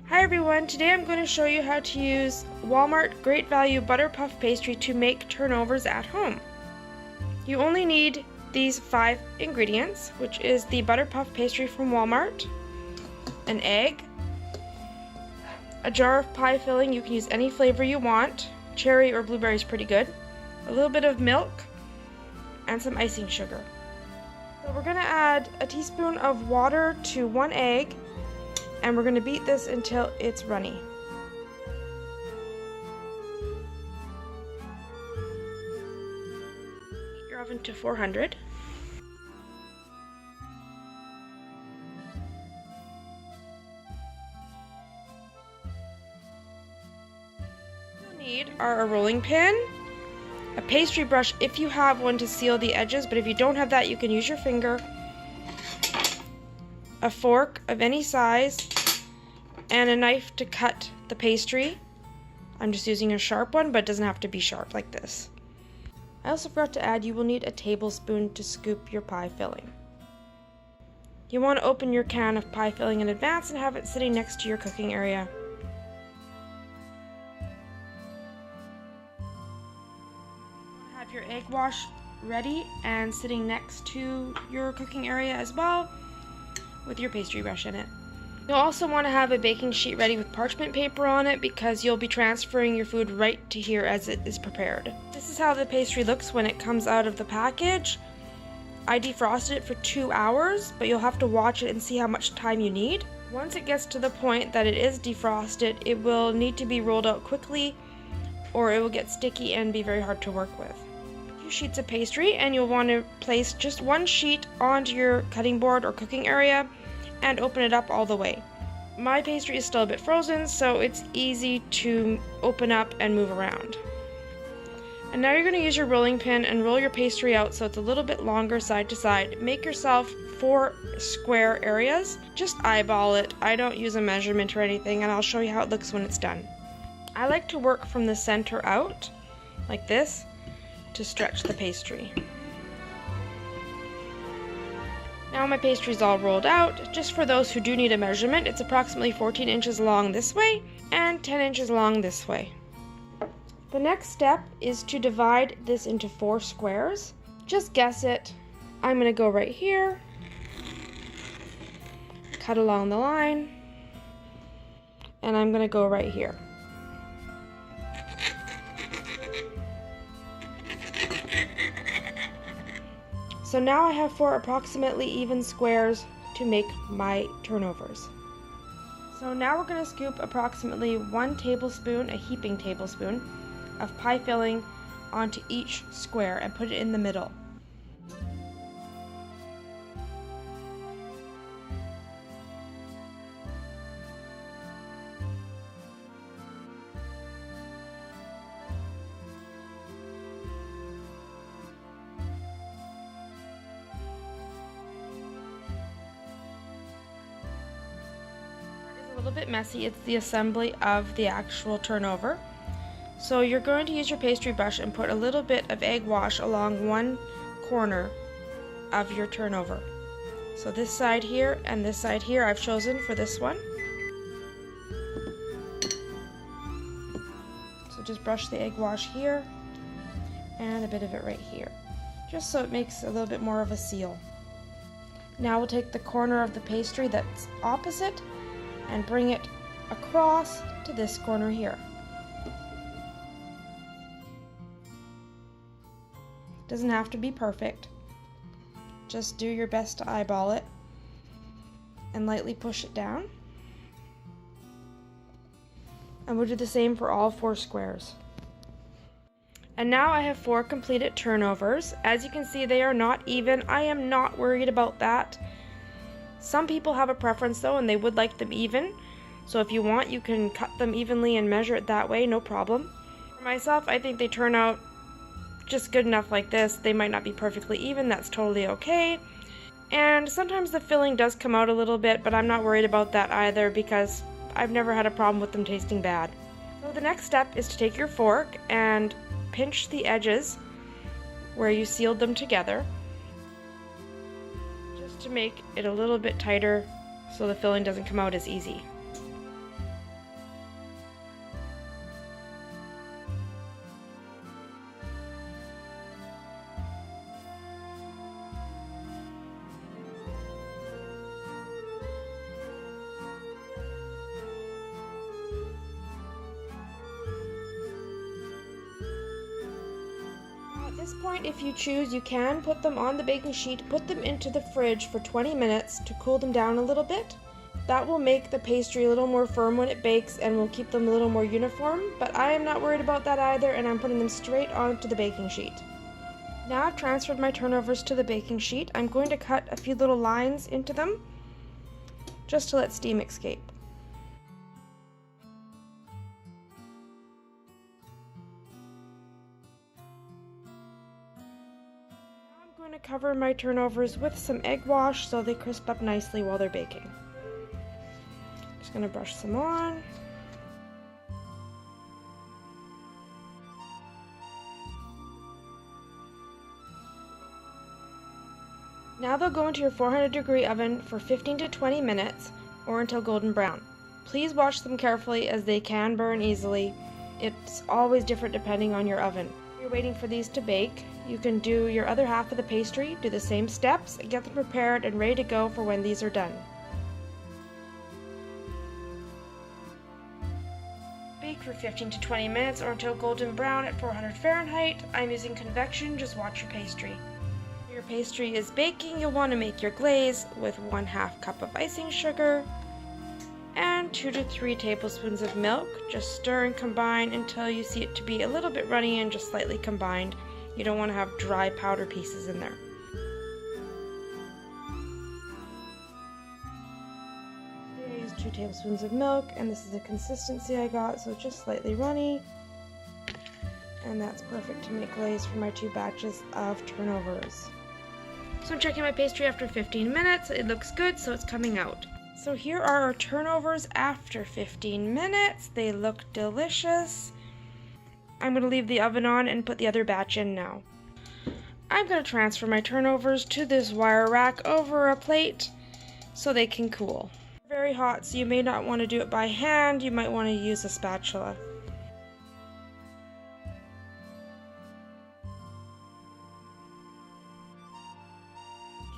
Hi everyone, today I'm going to show you how to use Walmart Great Value Butter Puff Pastry to make turnovers at home. You only need these 5 ingredients, which is the Butter Puff Pastry from Walmart, an egg, a jar of pie filling, you can use any flavor you want, cherry or blueberry is pretty good, a little bit of milk, and some icing sugar. So we're going to add a teaspoon of water to 1 egg, and we're going to beat this until it's runny. Heat your oven to 400. What you'll need are a rolling pin, a pastry brush if you have one to seal the edges, but if you don't have that, you can use your finger, a fork of any size, and a knife to cut the pastry. I'm just using a sharp one, but it doesn't have to be sharp like this. I also forgot to add, you will need a tablespoon to scoop your pie filling. You want to open your can of pie filling in advance and have it sitting next to your cooking area. Have your egg wash ready and sitting next to your cooking area as well, with your pastry brush in it. You'll also want to have a baking sheet ready with parchment paper on it because you'll be transferring your food right to here as it is prepared. This is how the pastry looks when it comes out of the package. I defrosted it for 2 hours, but you'll have to watch it and see how much time you need. Once it gets to the point that it is defrosted, it will need to be rolled out quickly or it will get sticky and be very hard to work with. 2 sheets of pastry, and you'll want to place just 1 sheet onto your cutting board or cooking area and open it up all the way. My pastry is still a bit frozen, so it's easy to open up and move around. And now you're going to use your rolling pin and roll your pastry out so it's a little bit longer side to side. Make yourself 4 square areas. Just eyeball it. I don't use a measurement or anything, and I'll show you how it looks when it's done. I like to work from the center out, like this, to stretch the pastry. Now my pastry is all rolled out. Just for those who do need a measurement, it's approximately 14 inches long this way and 10 inches long this way. The next step is to divide this into 4 squares. Just guess it. I'm going to go right here, cut along the line, and I'm going to go right here. So now I have 4 approximately even squares to make my turnovers. So now we're going to scoop approximately 1 tablespoon, a heaping tablespoon, of pie filling onto each square and put it in the middle. A little bit messy, it's the assembly of the actual turnover. So you're going to use your pastry brush and put a little bit of egg wash along one corner of your turnover. So this side here and this side here I've chosen for this one. So just brush the egg wash here and a bit of it right here, just so it makes a little bit more of a seal. Now we'll take the corner of the pastry that's opposite and bring it across to this corner here. Doesn't have to be perfect. Just do your best to eyeball it and lightly push it down. And we'll do the same for all 4 squares. And now I have 4 completed turnovers. As you can see, they are not even. I am not worried about that. Some people have a preference though, and they would like them even. So if you want, you can cut them evenly and measure it that way, no problem. For myself, I think they turn out just good enough like this. They might not be perfectly even, that's totally okay. And sometimes the filling does come out a little bit, but I'm not worried about that either because I've never had a problem with them tasting bad. So the next step is to take your fork and pinch the edges where you sealed them together, just to make it a little bit tighter so the filling doesn't come out as easy. this point, if you choose, you can put them on the baking sheet, put them into the fridge for 20 minutes to cool them down a little bit. That will make the pastry a little more firm when it bakes and will keep them a little more uniform, but I am not worried about that either, and I'm putting them straight onto the baking sheet. Now I've transferred my turnovers to the baking sheet. I'm going to cut a few little lines into them just to let steam escape. I'm going to cover my turnovers with some egg wash so they crisp up nicely while they're baking. Just going to brush some on. Now they'll go into your 400-degree oven for 15 to 20 minutes or until golden brown. Please watch them carefully as they can burn easily. It's always different depending on your oven. If you're waiting for these to bake, you can do your other half of the pastry, do the same steps, and get them prepared and ready to go for when these are done. Bake for 15 to 20 minutes or until golden brown at 400 Fahrenheit. I'm using convection, just watch your pastry. When your pastry is baking, you'll want to make your glaze with 1/2 cup of icing sugar and 2 to 3 tablespoons of milk. Just stir and combine until you see it to be a little bit runny and just slightly combined. You don't want to have dry powder pieces in there. I used 2 tablespoons of milk, and this is the consistency I got, so just slightly runny. And that's perfect to make glaze for my 2 batches of turnovers. So I'm checking my pastry after 15 minutes. It looks good, so it's coming out. So here are our turnovers after 15 minutes. They look delicious. I'm going to leave the oven on and put the other batch in now. I'm going to transfer my turnovers to this wire rack over a plate so they can cool. They're very hot, so you may not want to do it by hand. You might want to use a spatula.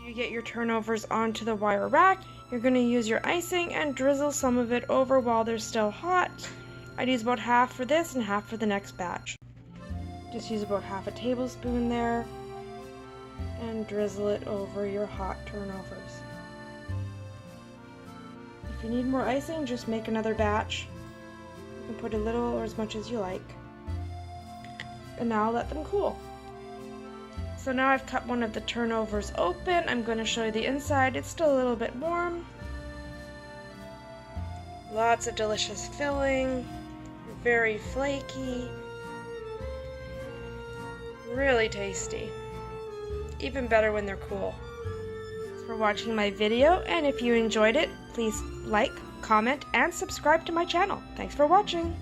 You get your turnovers onto the wire rack. You're going to use your icing and drizzle some of it over while they're still hot. I'd use about half for this and half for the next batch. Just use about half a tablespoon there and drizzle it over your hot turnovers. If you need more icing, just make another batch. You can put a little or as much as you like. And now let them cool. So now I've cut one of the turnovers open. I'm going to show you the inside. It's still a little bit warm. Lots of delicious filling. Very flaky. Really tasty. Even better when they're cool. Thanks for watching my video, and if you enjoyed it, please like, comment, and subscribe to my channel. Thanks for watching.